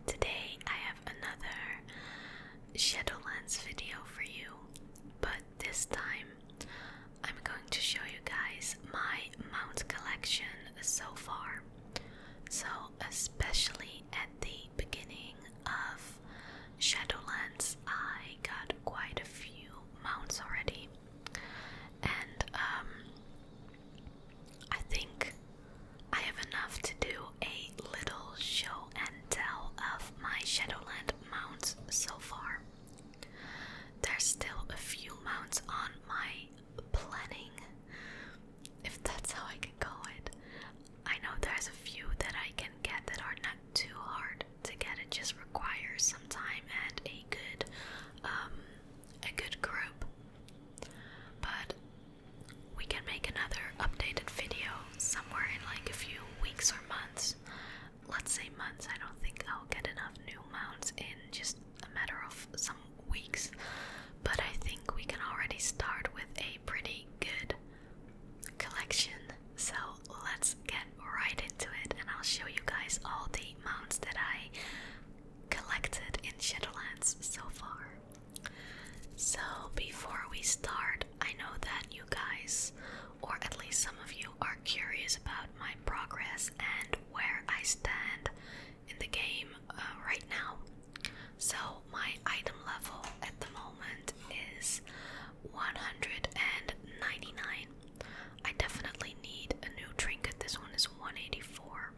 Today I have another Shadowlands video for you, but this time I'm going to show you guys my mount collection so far. So especially at the beginning of Shadowlands, I got quite a few mounts already, and I think I have enough to do a little show and tell of my Shadowland mounts so far. There's still a few mounts on my planning, if that's how I can call it. I know there's a few that I can get that are not too hard to get. It just requires some time and a good group. But we can make another updated video somewhere in like a few weeks or months. Let's say months. I don't think I'll get enough new mounts in just a matter of some weeks. But I think we can already start with a pretty good collection. So let's get right into it, and I'll show you guys all the mounts that I collected in Shadowlands so far. So before we start, I know that you guys, or at least some of you, are curious about my progress and where I stand in the game right now. So my item level at the moment is 199. I definitely need a new trinket. This one is 184.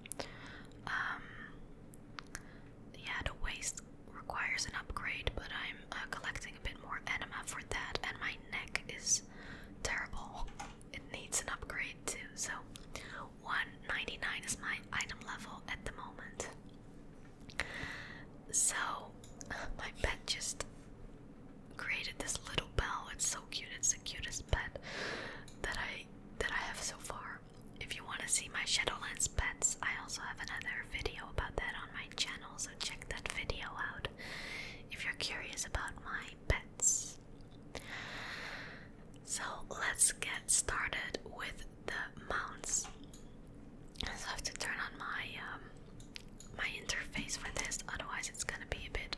Yeah, the waist requires an upgrade, but I'm collecting a bit more anima for that, and my neck is terrible. It needs an upgrade too, so 199 is my item level at the moment. So my pet just created this little bell. It's so cute. It's the cutest pet that I have so far. If you want to see my Shadowlands pets, I also have another video about that on my channel, so check that video out if you're curious about my pets. So let's get started with the mounts. So I have to turn on my interface for this, otherwise it's gonna be a bit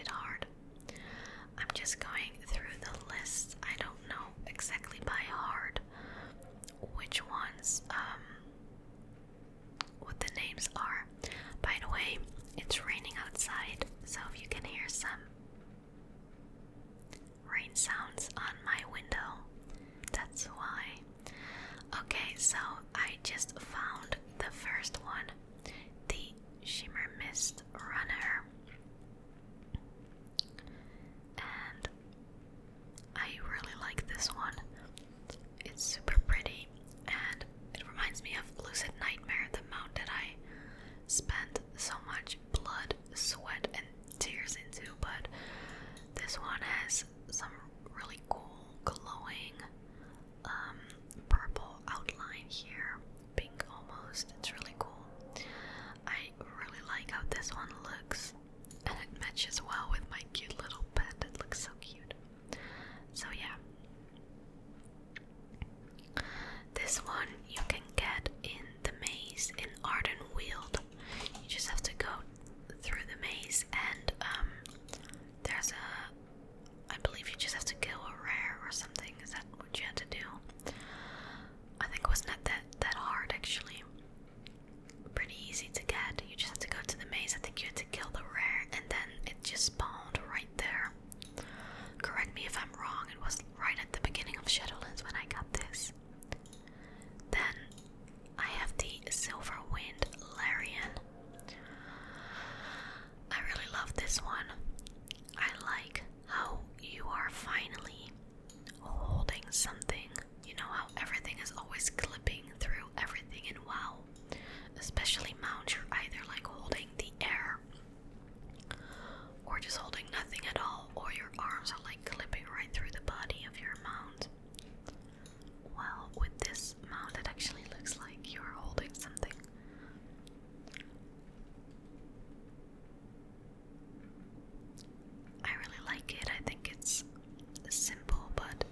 hard. I'm just going through the list. I don't know exactly by heart which ones, what the names are. By the way, it's raining outside, so if you can hear some rain sounds on my window, that's why. Okay, so I just found the first one, the Shimmermist Runner, and I really like this one. It's super pretty, and it reminds me of Lucid Nightmare, the mount that I spent so much blood, sweat, and tears into. But this one has some really cool glowing purple outline here, pink almost. It's really cool. I really like how this one looks, and it matches well with my cute little pet. It looks so cute. So yeah, this one you can get in the maze in Ardenweald. You just have to go through the maze, and there's I believe you just have to kill a rare or something. Is that what you had to do? I think it was not that hard actually. Pretty easy to get. You just have to go to the maze. I think you had to kill the rare, and then it just spawned right there. Correct me if I'm wrong. It was right at the beginning of Shadowlands when I got this. Then I have the Silvertone Larian. I really love this one. I like how you are finally holding something. You know how everything is always clipping through everything in WoW. Especially mounts, you're either like holding the air or just holding nothing at all, or your arms are like clipping right through the body of your mount. Well, with this mount it actually looks like you're holding something. I really like it. I think it's simple but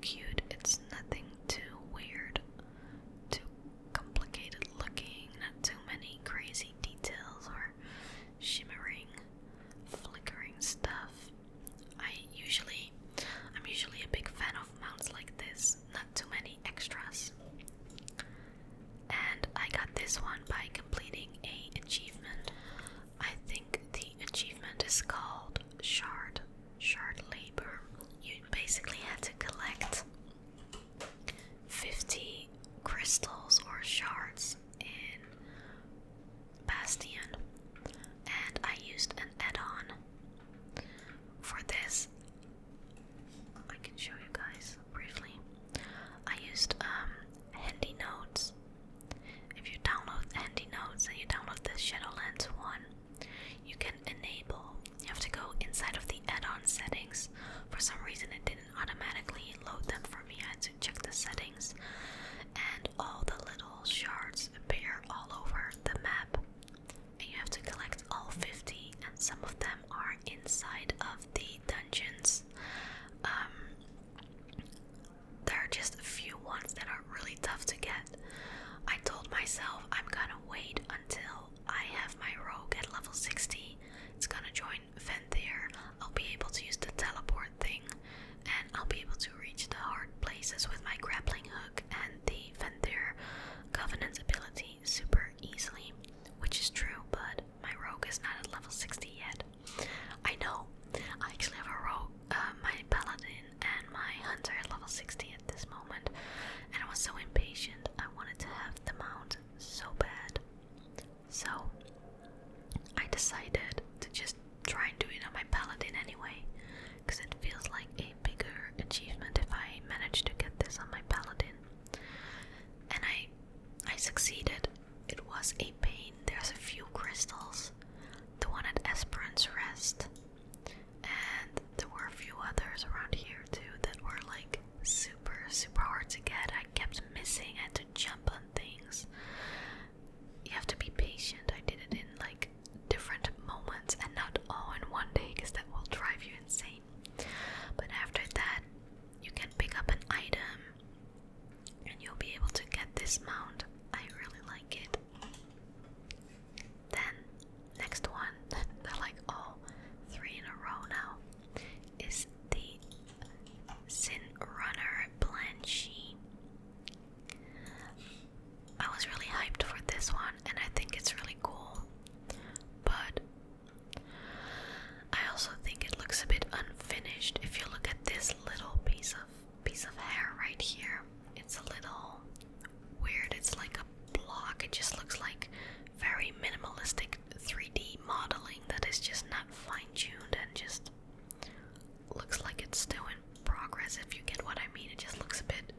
cute. It's nothing too weird, too complicated looking, not too many crazy details or shimmery quest. And there were a few others around here too that were like super, super hard to get. I kept missing, I had to jump on things. You have to be patient. I did it in like different moments and not all in one day, because that will drive you insane. But after that, you can pick up an item and you'll be able to get this mount. I really like it. Then, next one, they're like all 3 in a row now, is the Sinrunner Blanchy. I was really hyped for this one, and I think it's really cool, but I also think it looks a bit unfinished. If you look at this little piece of hair right here, it's a little weird. It's like a block. It just looks like very minimalistic 3D modeling that is just not fine-tuned and just looks like it's still in progress, if you get what I mean. It just looks a bit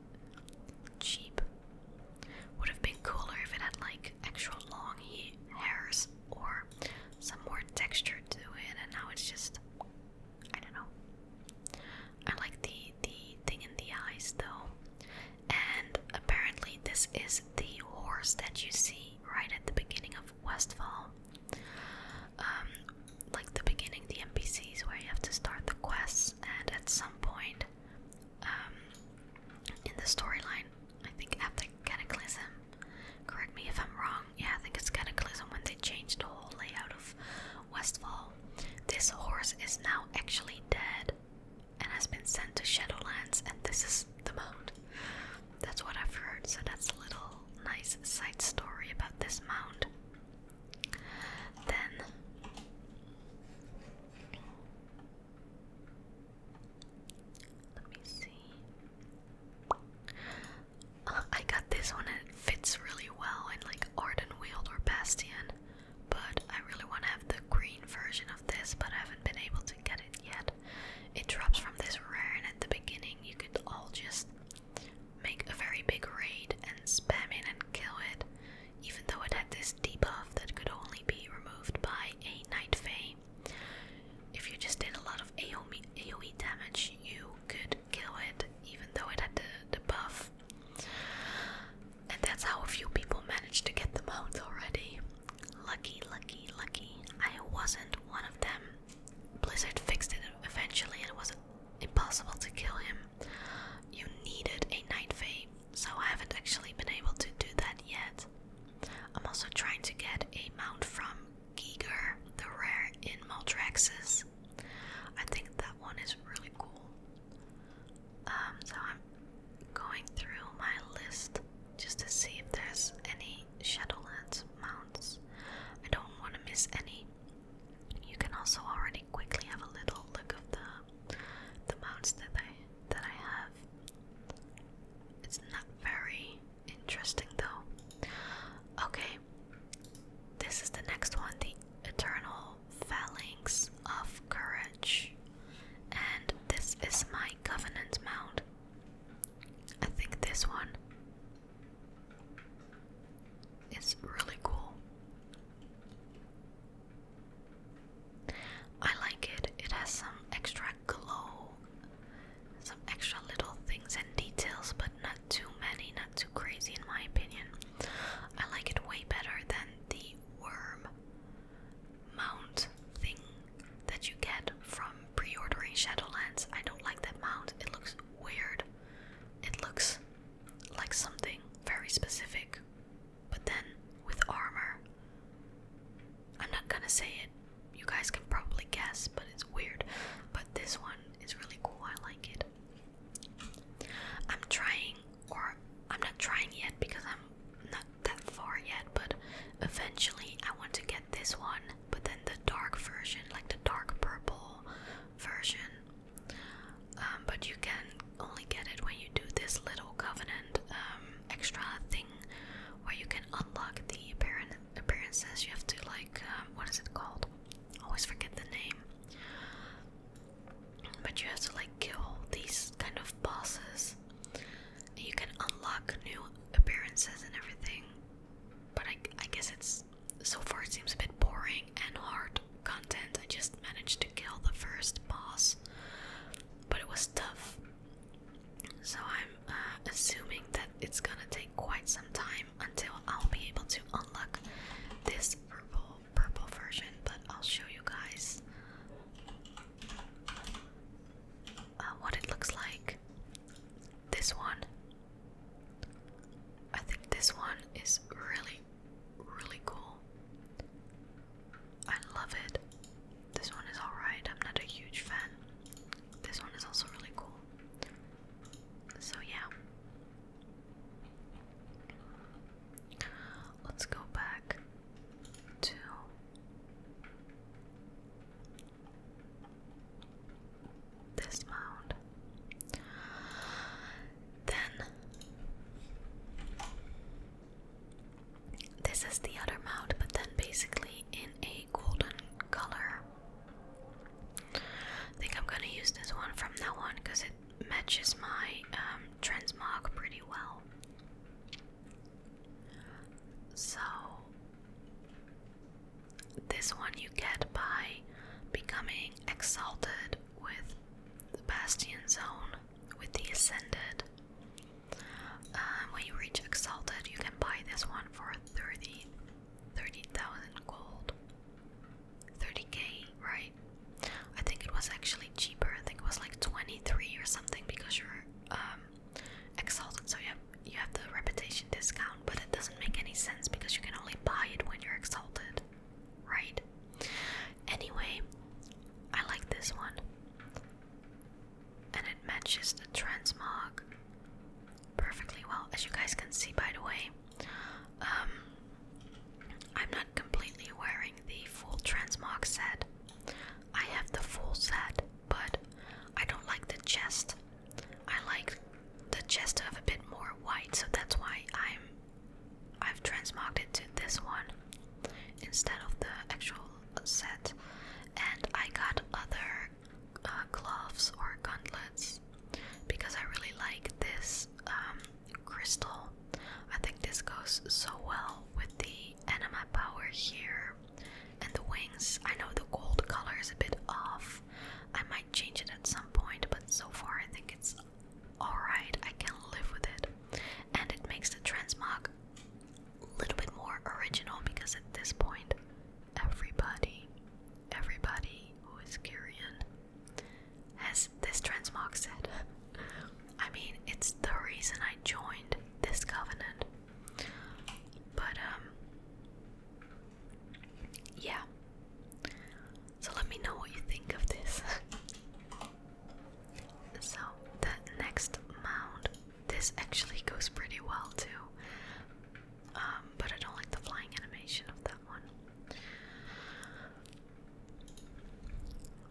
cheap. Would have been cooler if it had like actual long hairs or some more texture to it, and now it's just, I don't know. I like the thing in the eyes though. And apparently this is the horse that you see right at the beginning of Westfall. Like the beginning, the NPCs where you have to start the quests, and at some point in the storyline, I think after Cataclysm, correct me if I'm wrong, yeah, I think it's Cataclysm when they changed the whole layout of Westfall, this horse is now actually dead and has been sent to Shadowlands, and this is the mount. That's what I've heard, so that's a little nice side story about this mount. Then let me see. I got this one and it fits really well in like Ardenweald or Bastion, but I really want to have the green version of this, but I haven't been able to get it yet. It drops from this rare, and at the beginning you could all just make a very big raid and spam it and kill it, even though it had this debuff that could only be removed by a Night Fae. If you just did a lot of AoE damage, you could kill it, even though it had the buff. And that's how a few people managed to get the mount already. Lucky, lucky, lucky. I wasn't one of them. Blizzard fixed it eventually, and it was impossible to kill him. You needed a Night Fae, so I haven't actually been able to do that yet. I'm also trying to get a mount from Giger, the rare in Maldraxxus. I think that one is really cool. So I'm going through my list just to see if there's any Shadowlands mounts. I don't want to miss any. You can also already quickly have a little look of the mounts that I have. It's not very interesting though. Okay, this is the next one, the Eternal Phalanx of Courage, and this is my Covenant mount. I think this one is really cool. I like it. It has some extra glow, some extra little things and details, but not too many, not too crazy in my opinion. I like it way better than the worm mount thing that you get from pre-ordering Shadowlands. I don't like that mount. It looks weird. It looks like something very specific, but then with armor. I'm not gonna say it. You guys can probably guess, but it's weird. But this one is really cool. I like it. I'm not trying yet because I'm not that far yet, but eventually I want to get this one, but then the dark version, like the dark purple version. But you can only get it when you do this little Covenant extra thing where you can unlock the appearances. You have to like, what is it called? I always forget the name. But you have to like kill these kind of bosses. And you can unlock new appearances and everything. But I guess it's, so far it seems a bit boring. this mount. Then this is the other mount, but then basically in a golden color. I think I'm gonna use this one from now on because it matches my transmog pretty well. So this one you get by becoming exalted with the Bastion Zone, with the Ascended. When you reach exalted, you can buy this one for 30,000 gold. 30k, right? I think it was actually cheaper. I think it was like 23 or something because you're exalted, so you have the reputation discount, but it doesn't make any sense because you can only buy it when you're exalted, right? Anyway, I like this one, and it matches the transmog perfectly well, as you guys can see, by the way. I'm not completely wearing the full transmog set. I have the full set, but I don't like the chest. I like the chest to have a bit more white, so that's why I've transmogged it to this one instead of the actual set. And I got other gloves or gauntlets because I really like this crystal. I think this goes so well with the anima power here and the wings. I know the gold color is a bit off. I might change it at some point, but so far I think it's alright. I can live with it. And it makes the transmog a little bit more original because at this point everybody who is Kyrian has this transmog set. I mean, it's the reason I joined this covenant. But yeah. So let me know what you think of this. So the next mount, this actually goes pretty well too. But I don't like the flying animation of that one.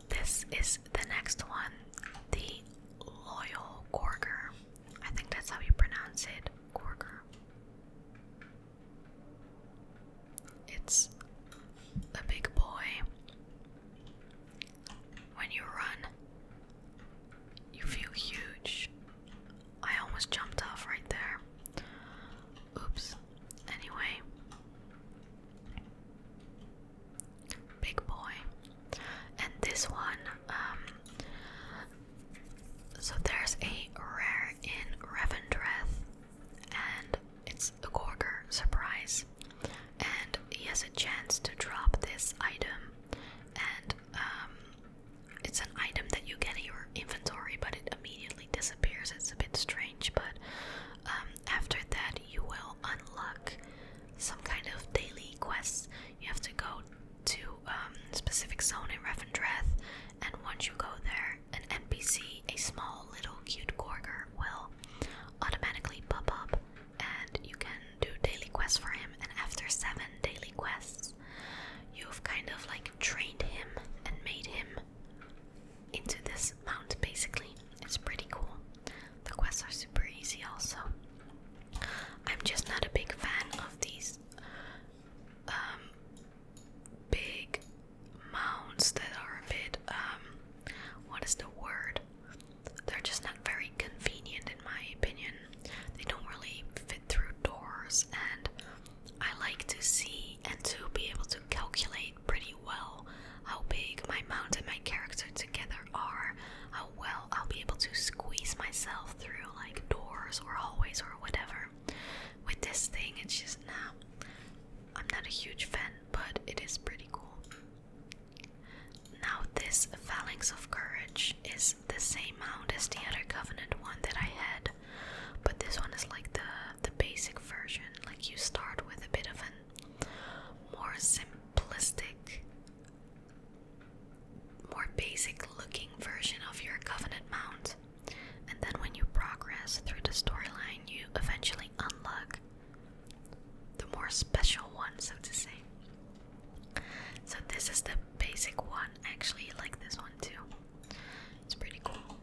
This is the next one, the Loyal Gorger. I think that's how you pronounce it, Gorger. It's a big boy. When you run, you feel huge. I almost jumped off right there. Oops. Anyway. Big boy. And this one, so there's a rare in Revendreth, and it's a Gorger, surprise. And he has a chance to drop this item, and it's an item that you get in your inventory, but it immediately disappears. It's a bit strange, but after that you will unlock some kind of daily quests. You have to go to a specific zone in Revendreth, and once you go there, an NPC, a small little cute Gorger, will automatically pop up, and you can do daily quests for him. And after 7 daily quests, you've kind of like trained him and made him into this mount, basically. It's pretty cool. The quests are super easy also. I'm just not a big fan of these big mounts that are a bit, what is the word? They're just not very convenient in my opinion. They don't really fit through doors, and I like to see and to be able to calculate pretty well how big my mount and my character together are, how well I'll be able to squeeze myself through like doors or hallways or whatever. With this thing, it's just, nah, I'm not a huge fan, but it is pretty cool. Now this Phalanx of Courage is the same mount as the other Covenant one that I had, but this one is like the basic version. Like you start with a bit of an more simplistic, more basic looking version of your Covenant mount, and then when you progress through the storyline, you eventually unlock the more special one, so to say. So this is the basic one. I actually like this one too. It's pretty cool.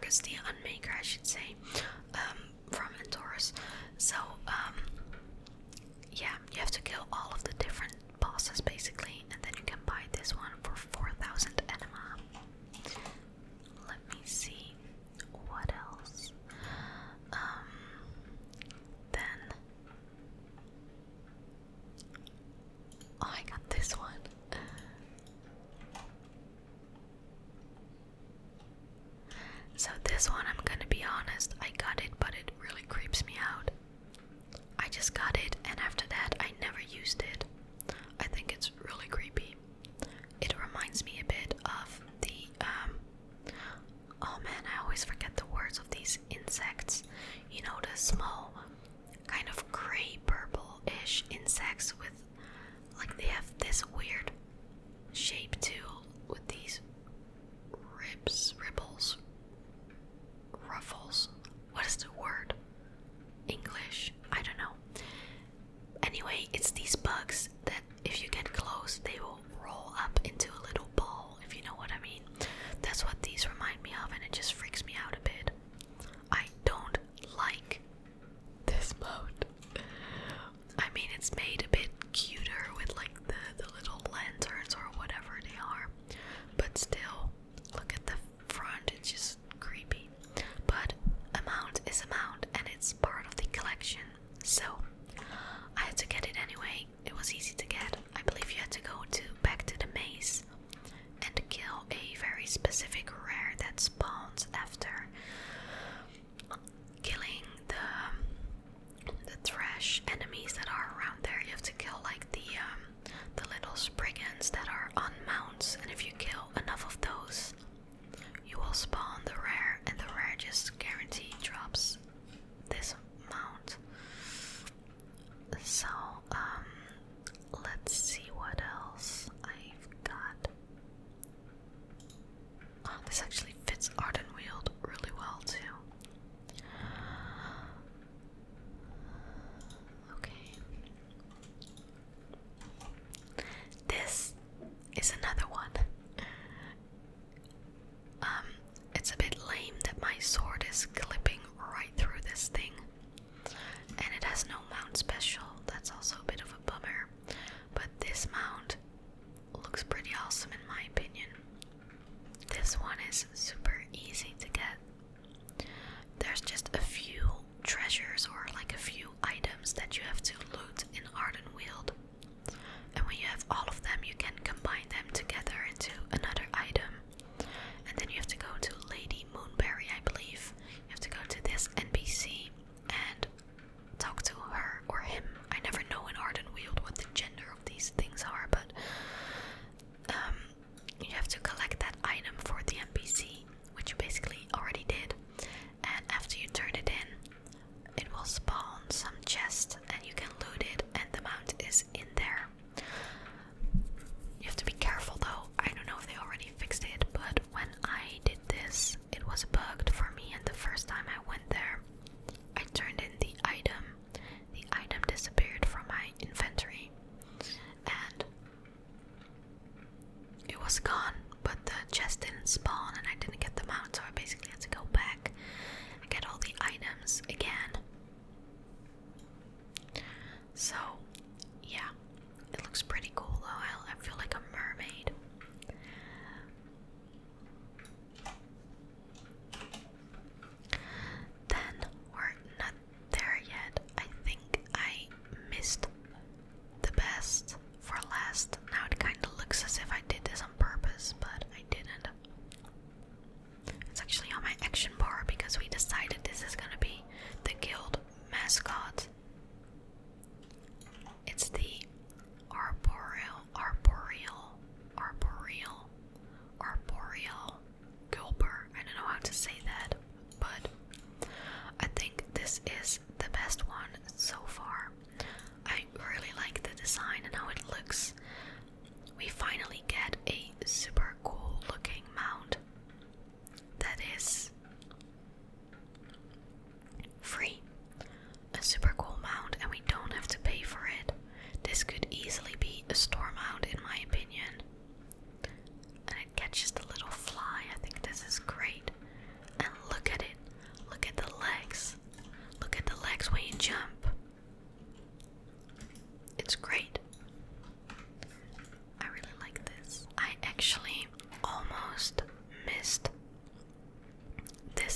Gorgers, the Unmaker, I should say, from Entorus. So, yeah, you have to kill all of the different bosses basically, and then you can buy this one for 4,000 anima. Let me see what else. Then I got this one. So this one, I'm gonna be honest, I got it, but it really creeps me out. I just got it, and after that I never used it. I think it's really creepy. It reminds me a bit of the oh man, I always forget the words of these insects. You know, the small kind of gray purple-ish insects with, like, they have this weird shape too, with these ripples, ruffles. What is the word? English? I don't know. Anyway, it's these bugs that if you get close, they will roll up into a little ball, if you know what I mean. That's what these remind me of, and it just freaks me out a bit. I don't like this mode. I mean, it's made a bit cuter with like the little lanterns or whatever they are, but still, look at the front, it's just creepy. But a mount is a mount, and it's part of the collection, so I had to get it anyway. It was easy to get. I believe you had to go back to the maze and kill a very specific rare that spawns after killing the trash enemies that are around there. You have to kill like the little spriggans that are on mounts, and if you kill enough of those, you will spawn the rare, and the rare just guaranteed drops this mount. So, let's see what else I've got. Oh, this actually fits Ardenweald really well too. Okay. This is another one. It's a bit lame that my sword is clipping right through this thing, and it has no mount special. That's also a bit of a bummer, but this mount looks pretty awesome in my opinion. This one is super easy to get. There's just a few treasures or like a few items that you have to loot in Ardenweald, and when you have all of them, you can combine them together into another item. And then you have to go to Lady Moonberry, I believe. You have to go to this NPC and talk to her or him. I never know in Ardenweald what the gender of these things are, but you have to collect that item for the NPC, which you basically already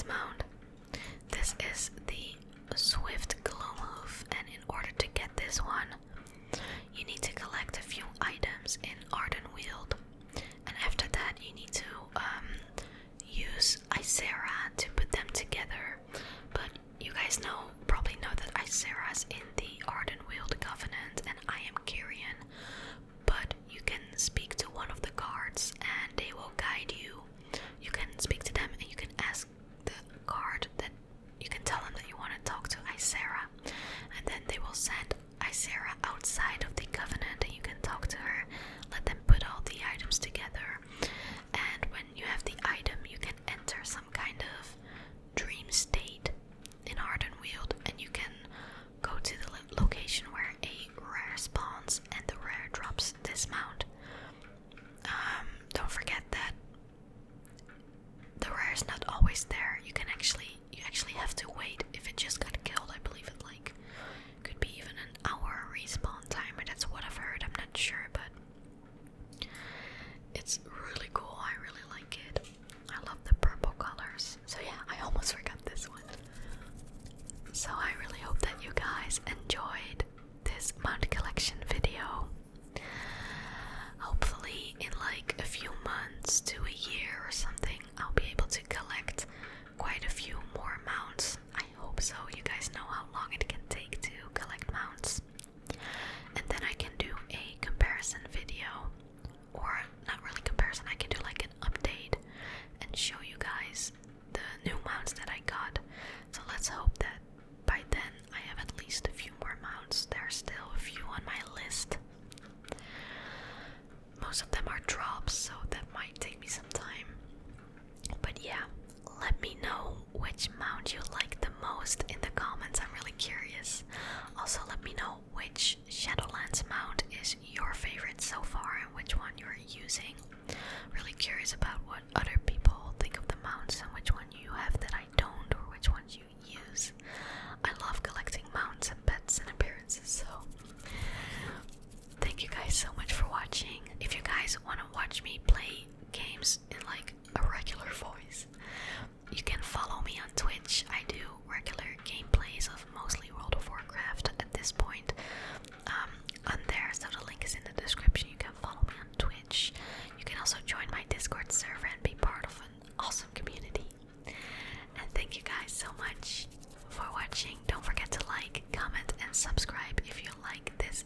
this mount. This is the Swift Gloomhoof, and in order to get this one, you need to collect a few items in Ardenweald, and after that you need to use Icera to put them together. But you guys probably know that Icera's in the Ardenweald Covenant, and I am Chaerian. But you can speak to one of the guards, and they will guide you. You can speak to them, and you can ask the guard that you can tell them that you want to talk to Icera, and then they will send Icera outside of the Covenant, and you can talk to her, let them put all the items together, and when you have the item, you can enter some kind of dream state in Ardenweald, and you can go to the location where a rare spawns, and the rare drops this mount. Don't forget that the rare is not always there. You actually have to wait. If it just got killed, I believe it could be even an hour respawn timer. That's what I've heard. I'm not sure, but it's really cool. I really like it. I love the purple colors. So yeah, I almost forgot this one. So I really hope that you guys enjoyed this mount collection video. Hopefully in like a few months to a year or something, I'll be able to collect quite a few more mounts. I hope so. You guys know how long it can take to collect mounts. And then I can do a comparison video, or not really comparison, I can do like an update and show you guys the new mounts that I got. So let's hope that by then I have at least a few more mounts. There are still a few on my list. Most of them are drops, so that might take me some time. But yeah, let me know which mount you like the most in the comments. I'm really curious. Also, let me know which Shadowlands mount is your favorite so far and which one you're using. Really curious about what other people think of the mounts and which one you have that I don't, or which ones you use. I love collecting mounts and pets and appearances, so thank you guys so much for watching. If you guys want to watch me play games in like a regular voice, you can follow me on Twitch. I do regular gameplays of mostly World of Warcraft at this point. On there, so the link is in the description. You can follow me on Twitch. You can also join my Discord server and be part of an awesome community. And thank you guys so much for watching. Don't forget to like, comment, and subscribe if you like this